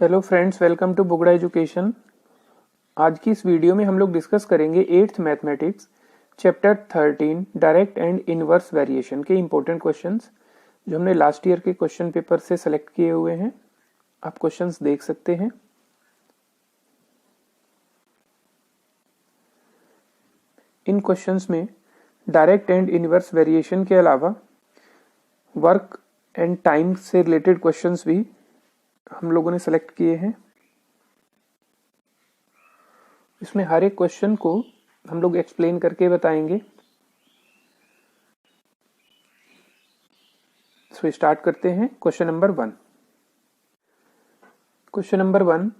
Hello friends, welcome to Bugda education. आज की इस वीडियो में हम लोग डिस्कस करेंगे 8th mathematics chapter 13 direct and inverse variation के इंपॉर्टेंट क्वेश्चंस जो हमने लास्ट ईयर के क्वेश्चन पेपर से सेलेक्ट किए हुए हैं। आप क्वेश्चंस देख सकते हैं। इन क्वेश्चंस में डायरेक्ट एंड इनवर्स वेरिएशन के अलावा वर्क एंड टाइम से रिलेटेड क्वेश्चंस भी हम लोगों ने सेलेक्ट किए हैं। इसमें हर एक क्वेश्चन को हम लोग एक्सप्लेन करके बताएंगे। सो स्टार्ट करते हैं। Question number 1। Question number 1,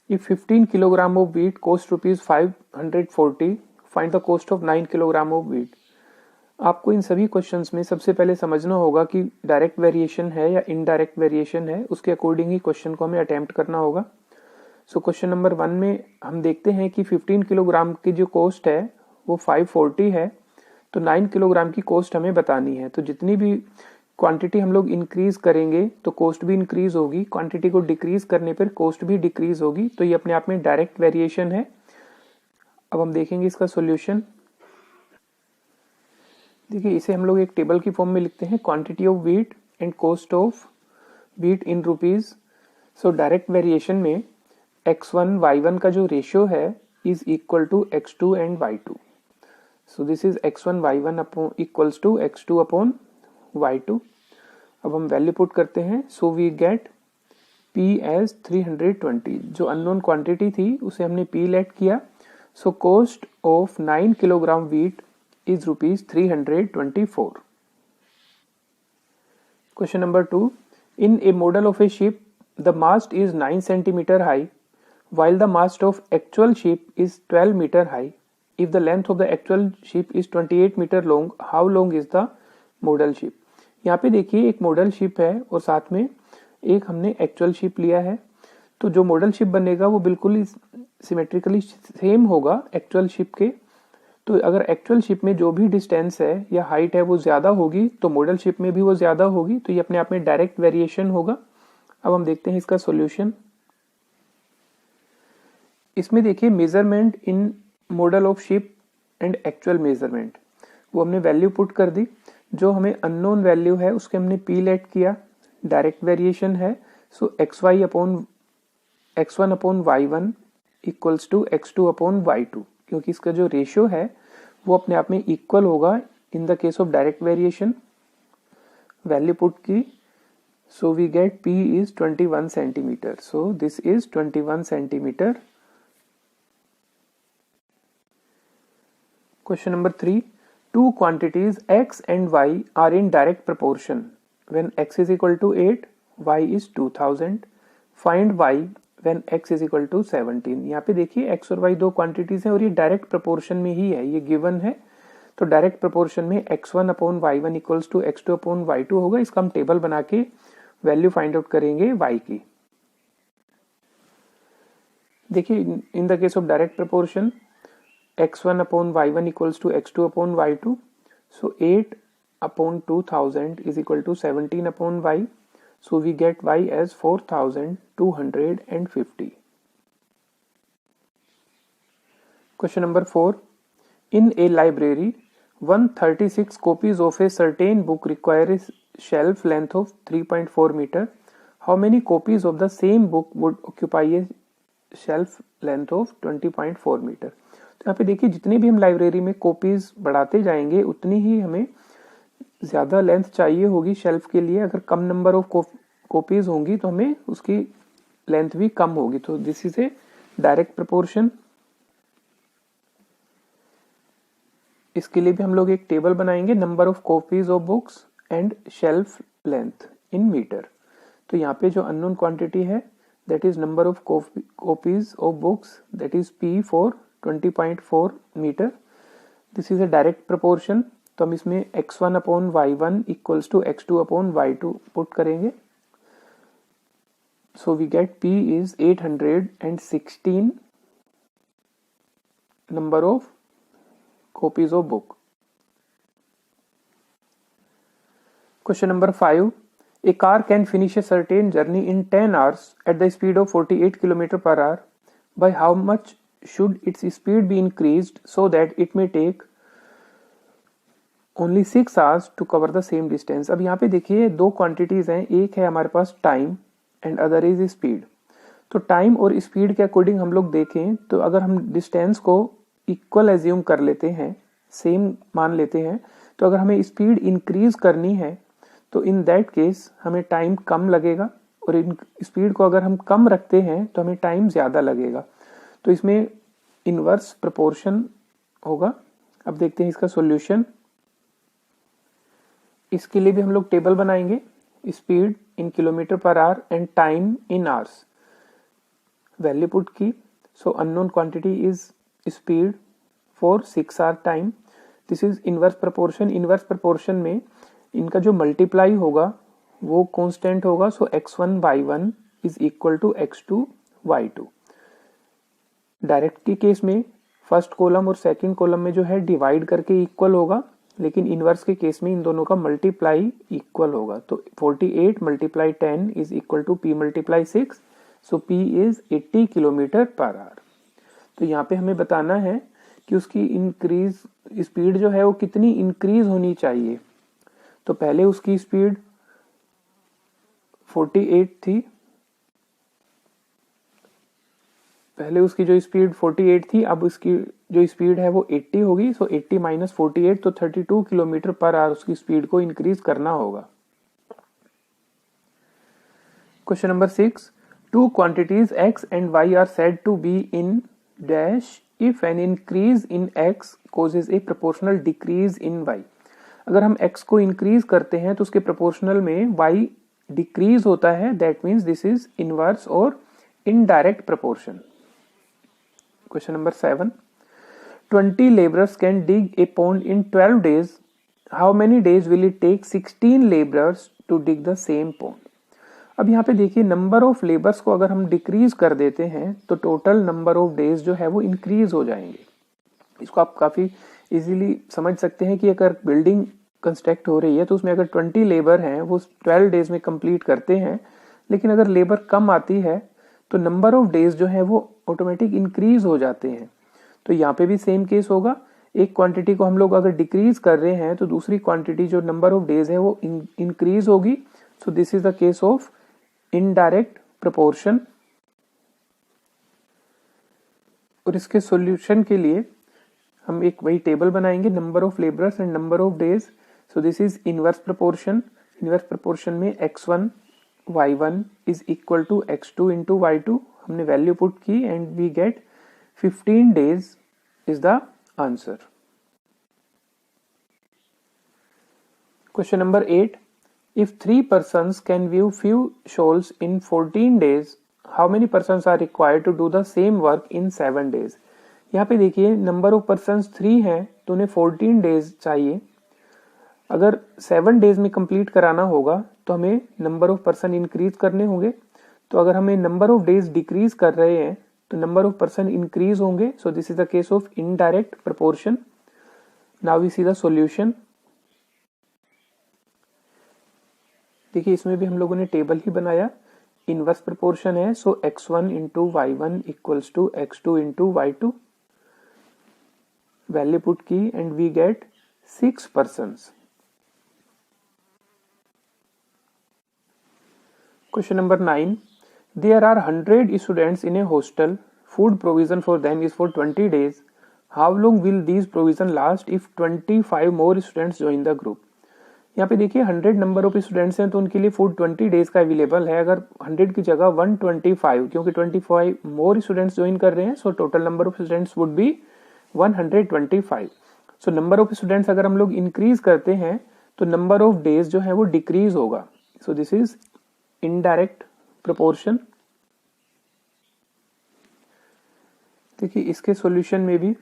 if 15 kilogram of wheat cost rupees 540, find the cost of 9 kilogram of wheat। आपको इन सभी क्वेश्चंस में सबसे पहले समझना होगा कि डायरेक्ट वेरिएशन है या इनडायरेक्ट वेरिएशन है, उसके अकॉर्डिंग ही क्वेश्चन को हमें अटेम्प्ट करना होगा। सो क्वेश्चन नंबर 1 में हम देखते हैं कि 15 किलोग्राम की जो कॉस्ट है वो 540 है, तो 9 किलोग्राम की कॉस्ट हमें बतानी है। तो जितनी भी क्वांटिटी हम लोग इंक्रीज करेंगे तो कॉस्ट भी इंक्रीज होगी, क्वांटिटी को डिक्रीज करने पर कॉस्ट भी डिक्रीज होगी। तो ये अपने आप में डायरेक्ट वेरिएशन है। अब हम देखेंगे इसका सॉल्यूशन। देखिए, इसे हम लोग एक टेबल की फॉर्म में लिखते हैं, quantity of wheat and cost of wheat in rupees. So direct variation में x1 y1 का जो रेशियो है is equal to x2 and y2। So this is x1 y1 upon equals to x2 upon y2। अब हम value put करते हैं। So we get p as 320। जो unknown quantity थी उसे हमने p लेट किया। So cost of 9 kilogram wheat is rupees 324. Question number 2. In a model of a ship, the mast is 9 centimeter high, while the mast of actual ship is 12 meter high. If the length of the actual ship is 28 meter long, how long is the model ship? यहाँ पे देखिए, एक model ship है और साथ में एक हमने एक्चुअल शिप लिया है। तो जो मॉडल शिप बनेगा वो बिल्कुल ही सिमेट्रिकली सेम होगा एक्चुअल शिप के। तो अगर एक्चुअल शिप में जो भी डिस्टेंस है या हाइट है वो ज्यादा होगी तो मॉडल शिप में भी वो ज्यादा होगी। तो ये अपने आप में डायरेक्ट वेरिएशन होगा। अब हम देखते हैं इसका सॉल्यूशन। इसमें देखिए, measurement in model of ship and actual measurement वो हमने वैल्यू पुट कर दी। जो हमें अननोन वैल्यू है उसके हमने पी लेट किया, डायरेक्ट वेरिएशन है। So x1 upon y1 equals to x2 upon y2, क्योंकि इसका जो रेशियो है वो अपने आप में इक्वल होगा in the case of direct variation. Value put की। So we get p is 21 centimetre. So this is 21 centimetre. Question number 3. Two quantities x and y are in direct proportion. When x is equal to 8, y is 2000. Find y when x is equal to 17। यहाँ पे देखिए, x और y दो quantities हैं और ये direct proportion में ही है, ये गिवन है। तो डायरेक्ट प्रोपोर्शन में x1 upon y1 equals to x2 upon y2 होगा। इसका हम टेबल बना के वैल्यू फाइंड आउट करेंगे y की। देखिए, इन the case of direct proportion x1 upon y1 equals to x2 upon y2. So 8 upon 2000 is equal to 17 upon y. So we get y as 4250. Question number 4. In a library, 136 copies of a certain book require a shelf length of 3.4 meter. How many copies of the same book would occupy a shelf length of 20.4 meter? तो यहाँ पे देखिए, जितने भी हम library में copies बढ़ाते जाएंगे उतनी ही हमें ज्यादा लेंथ चाहिए होगी शेल्फ के लिए। अगर कम नंबर ऑफ कॉपीज होंगी तो हमें उसकी लेंथ भी कम होगी। तो this is a direct proportion. इसके लिए भी हम लोग एक टेबल बनाएंगे, number of copies of books and shelf length in metre. तो यहाँ पे जो अननोन क्वांटिटी है that is number of copies of books, that is p for 20.4 metre. This is a direct proportion. तो हम इसमें x1 upon y1 equals to x2 upon y2 put करेंगे। So we get p is 816 number of copies of book. Question number 5. A car can finish a certain journey in 10 hours at the speed of 48 km per hour. By how much should its speed be increased so that it may take only 6 hours to cover the same distance? अब यहाँ पे देखिए दो quantities हैं, एक है हमारे पास time and other is speed. तो टाइम और स्पीड के अकॉर्डिंग हम लोग देखें तो अगर हम डिस्टेंस को इक्वल एज्यूम कर लेते हैं, सेम मान लेते हैं, तो अगर हमें स्पीड इंक्रीज करनी है तो इन दैट केस हमें टाइम कम लगेगा, और इन स्पीड को अगर हम कम रखते हैं तो हमें टाइम ज़्यादा लगेगा। तो इसमें इनवर्स प्रोपोर्शन होगा। अब देखते हैं इसका सॉल्यूशन। इसके लिए भी हम लोग टेबल बनाएंगे, speed in kilometre per hour and time in hours. Value put की, so unknown quantity is speed for 6 hour time. This is inverse proportion. Inverse proportion में इनका जो मल्टीप्लाई होगा वो कांस्टेंट होगा, so x1 y1 is equal to x2 y2। Direct के case में first column और सेकंड कॉलम में जो है डिवाइड करके इक्वल होगा, लेकिन इनवर्स के केस में इन दोनों का मल्टीप्लाई इक्वल होगा। तो 48 multiply 10 is equal to p multiply 6, so p is 80 kilometre per hour. तो यहाँ पे हमें बताना है कि उसकी इंक्रीज स्पीड जो है वो कितनी इंक्रीज होनी चाहिए। तो पहले उसकी स्पीड 48 थी, पहले उसकी जो स्पीड 48 थी, अब उसकी जो स्पीड है वो 80 होगी। सो 80 माइनस 48 तो 32 किलोमीटर पर आवर उसकी स्पीड को इंक्रीज करना होगा। Question number 6, two quantities x and y are said to be in dash if an increase in x causes a proportional decrease in y। अगर हम x को increase करते हैं तो उसके प्रोपोर्शनल में y डिक्रीज होता है, that means this is inverse और indirect proportion. Question number 7, 20 laborers can dig a pond in 12 days. How many days will it take 16 laborers to dig the same pond? अब यहाँ पे देखिए number of labours को अगर हम decrease कर देते हैं तो टोटल नंबर ऑफ डेज जो है वो इंक्रीज हो जाएंगे। इसको आप काफी इजीली समझ सकते हैं कि अगर बिल्डिंग कंस्ट्रक्ट हो रही है तो उसमें अगर 20 लेबर हैं वो 12 डेज में कंप्लीट करते हैं, लेकिन अगर लेबर कम आती है तो नंबर ऑफ डेज जो है वो ऑटोमेटिक इंक्रीज हो जाते हैं। तो यहाँ पे भी सेम केस होगा। एक क्वांटिटी को हम लोग अगर डिक्रीज कर रहे हैं तो दूसरी क्वांटिटी जो नंबर ऑफ डेज है वो इंक्रीज होगी। सो this is the case of indirect proportion. और इसके सॉल्यूशन के लिए हम एक वही टेबल बनाएंगे, number of labourers and number of days. So this is inverse proportion. Inverse proportion में x1 y1 is equal to x2 into y2 हमने वैल्यू पुट की and we get 15 days is the answer. Question number 8. If 3 persons can view few shoals in 14 days, how many persons are required to do the same work in 7 days? यहाँ पे देखिए number of persons 3 हैं तो उन्हें 14 days चाहिए। अगर 7 days में complete कराना होगा तो हमें नंबर ऑफ पर्सन इंक्रीज करने होंगे। तो अगर हमें नंबर ऑफ डेज डिक्रीज कर रहे हैं तो नंबर ऑफ पर्सन इंक्रीज होंगे। So this is the case of indirect proportion. Now we see the solution. देखिए इसमें भी हम लोगों ने टेबल ही बनाया, इनवर्स प्रोपोर्शन है। So x1 into y1 equals to x2 into y2। Value put की and we get 6 persons. Question number 9. There are 100 students in a hostel. Food provision for them is for 20 days. How long will these provision last if 25 more students join the group? यहाँ पे देखिए 100 number of students हैं तो उनके लिए food 20 days का available है। अगर 100 की जगह 125, क्योंकि 25 मोर स्टूडेंट्स ज्वाइन कर रहे हैं, so total number of students would be 125। So number of students अगर हम लोग इंक्रीज करते हैं तो नंबर ऑफ डेज जो है वो डिक्रीज होगा। सो दिस इज इनडायरेक्ट प्रोपोर्शन। देखिए इसके सॉल्यूशन में भी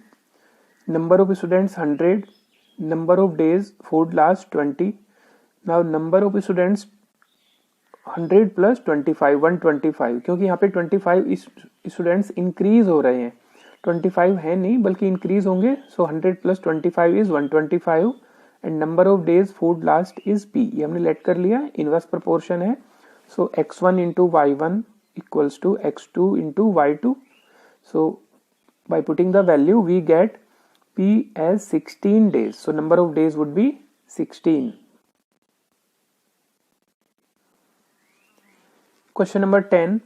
number of students 100, number of days food last 20। Now number of students 100 plus 25 125, क्योंकि यहाँ पे 25 स्टूडेंट्स इंक्रीज हो रहे हैं, 25 है नहीं बल्कि इंक्रीज होंगे। So 100 plus 25 is 125 and number of days food last is P, ये हमने लेट कर लिया, इनवर्स प्रोपोर्शन है. So x1 into y1 equals to x2 into y2. So by putting the value we get p as 16 days. So number of days would be 16. Question number 10.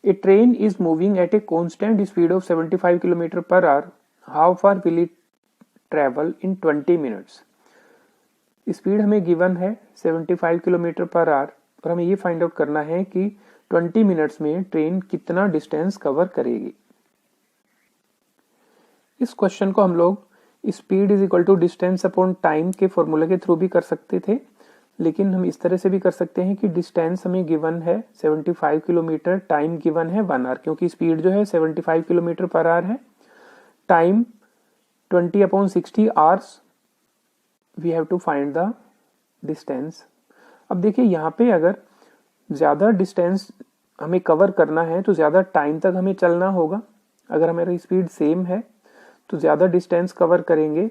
A train is moving at a constant speed of 75 km per hour. How far will it travel in 20 minutes? Speed हमें given है 75 kilometre per our और हमें ये find out करना है कि 20 minutes में train कितना डिस्टेंस कवर करेगी. इस क्वेश्चन को हम लोग speed is equal to distance upon time के फॉर्मूले के थ्रू भी कर सकते थे, लेकिन हम इस तरह से भी कर सकते हैं कि डिस्टेंस हमें गिवन है 75 किलोमीटर, टाइम गिवन है 1 आवर, क्योंकि स्पीड जो है 75 किलोमीटर पर आवर है, time 20/60 hours, we have to find the distance. अब देखिए यहाँ पे अगर ज़्यादा डिस्टेंस हमें कवर करना है तो ज़्यादा टाइम तक हमें चलना होगा. अगर हमारी स्पीड सेम है तो ज़्यादा डिस्टेंस कवर करेंगे,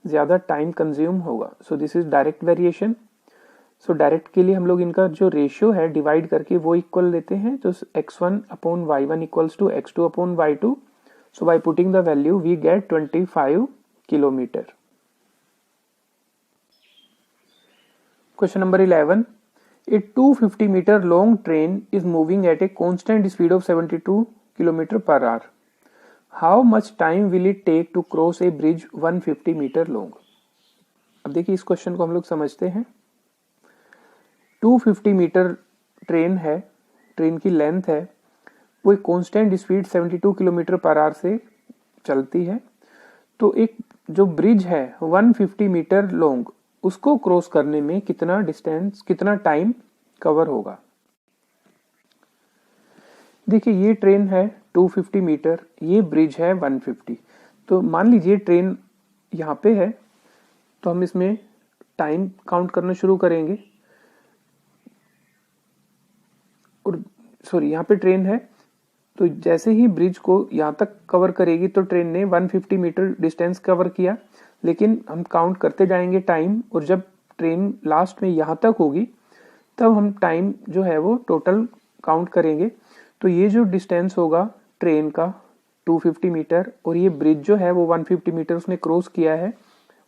ज़्यादा टाइम कंज्यूम होगा. सो this is direct variation. So direct के लिए हम लोग इनका जो रेशियो है डिवाइड करके वो इक्वल लेते हैं, तो x1/y1 equals to x2/y2. So by putting the value we get 25 kilometre. Question number 11. A 250 meter long train is moving at a constant speed of 72 km per hour. How much time will it take to cross a bridge 150 meter long? अब देखिए इस question को हम लोग समझते हैं. 250 metre train है, train की लेंथ है, वो एक constant speed 72 kilometre per our से चलती है. तो एक जो ब्रिज है 150 मीटर लॉन्ग, उसको क्रॉस करने में कितना डिस्टेंस, कितना टाइम कवर होगा. देखिए ये ट्रेन है 250 मीटर, ये ब्रिज है 150. तो मान लीजिए ट्रेन यहाँ पे है, तो हम इसमें टाइम काउंट करना शुरू करेंगे. और सॉरी, यहाँ पे ट्रेन है, तो जैसे ही ब्रिज को यहाँ तक कवर करेगी तो ट्रेन ने 150 मीटर डिस्टेंस कवर किया, लेकिन हम काउंट करते जाएंगे टाइम, और जब ट्रेन लास्ट में यहाँ तक होगी तब हम टाइम जो है वो टोटल काउंट करेंगे. तो ये जो डिस्टेंस होगा ट्रेन का 250 मीटर और ये ब्रिज जो है वो 150 मीटर उसने क्रॉस किया है,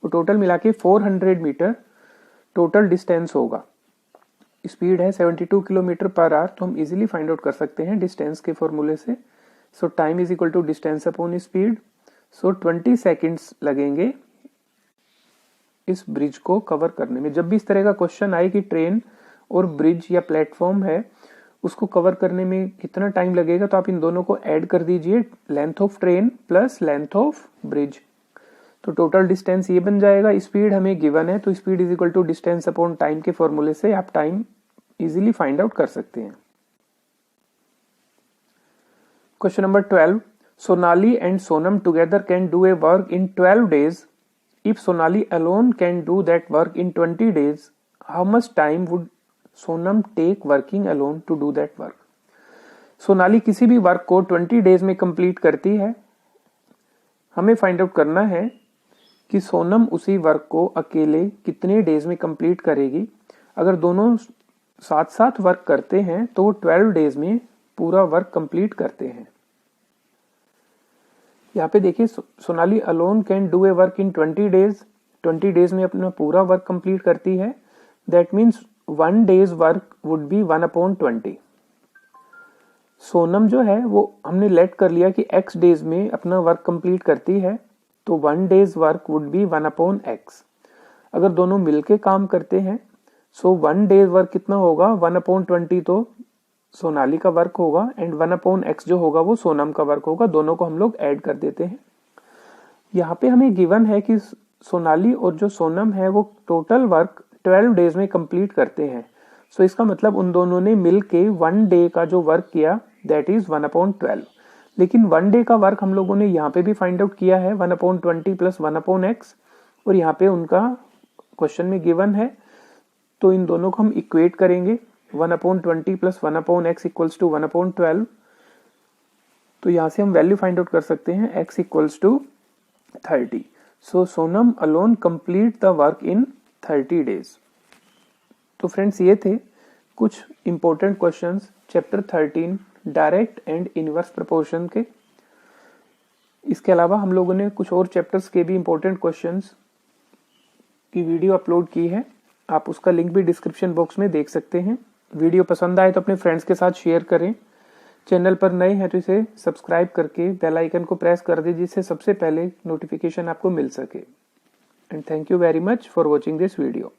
और टोटल मिला के 400 मीटर टोटल डिस्टेंस होगा. स्पीड है 72 किलोमीटर पर आवर, तो हम इजीली फाइंड आउट कर सकते हैं डिस्टेंस के फॉर्मूले से. So time is equal to distance upon speed. So 20 seconds लगेंगे इस ब्रिज को कवर करने में. जब भी इस तरह का क्वेश्चन आए कि ट्रेन और ब्रिज या प्लेटफॉर्म है उसको कवर करने में कितना टाइम लगेगा, तो आप इन दोनों को ऐड कर दीजिए, length of train plus length of bridge, तो टोटल डिस्टेंस ये बन जाएगा. स्पीड हमें गिवन है, तो speed is equal to distance upon time के फॉर्मूले से आप टाइम इजीली फाइंड आउट कर सकते हैं. Question number 12. Sonali and Sonam together can do a work in 12 days. If Sonali alone can do that work in 20 days, how much time would Sonam take working alone to do that work? Sonali किसी भी work को 20 days में complete करती है. हमें find out करना है कि सोनम उसी वर्क को अकेले कितने डेज में कंप्लीट करेगी. अगर दोनों साथ साथ वर्क करते हैं तो वो 12 डेज में पूरा वर्क कंप्लीट करते हैं. यहाँ पे देखिए Sonali alone can do a work in 20 days, 20 days में अपना पूरा वर्क कंप्लीट करती है. That means 1 days work would be 1/20. Sonam जो है वो हमने लेट कर लिया कि x डेज में अपना वर्क कंप्लीट करती है, तो 1 days work would be 1/x. अगर दोनों मिलके काम करते हैं सो 1 डेज वर्क कितना होगा, 1/20 तो सोनाली का वर्क होगा एंड 1/x जो होगा वो सोनम का वर्क होगा. दोनों को हम लोग ऐड कर देते हैं. यहाँ पे हमें गिवन है कि सोनाली और जो सोनम है वो टोटल वर्क 12 डेज में कंप्लीट करते हैं. सो इसका मतलब उन दोनों ने मिलके 1 डे का जो वर्क किया दैट इज 1/12. लेकिन 1 डे का वर्क हम लोगों ने यहाँ पे भी फाइंड आउट किया है 1/20 प्लस 1/x, और यहाँ पे उनका क्वेश्चन में गिवन है, तो इन दोनों को हम इक्वेट करेंगे. 1/20 प्लस 1/x इक्वल्स टू 1/12. तो यहाँ से हम वैल्यू फाइंड आउट कर सकते हैं x equals to 30. So Sonam alone complete the work in 30 days. तो फ्रेंड्स ये थे कुछ important questions chapter 13 direct and inverse proportion के। इसके अलावा हम लोगों ने कुछ और चैप्टर्स के भी इंपॉर्टेंट क्वेश्चंस की वीडियो अपलोड की है, आप उसका लिंक भी डिस्क्रिप्शन बॉक्स में देख सकते हैं। वीडियो पसंद आए तो अपने फ्रेंड्स के साथ शेयर करें। चैनल पर नए हैं तो इसे सब्सक्राइब करके बेल आइकन को प्रेस कर दें, जिससे सबसे पहले नोटिफिकेशन आपको मिल सके। And thank you very much for watching this video.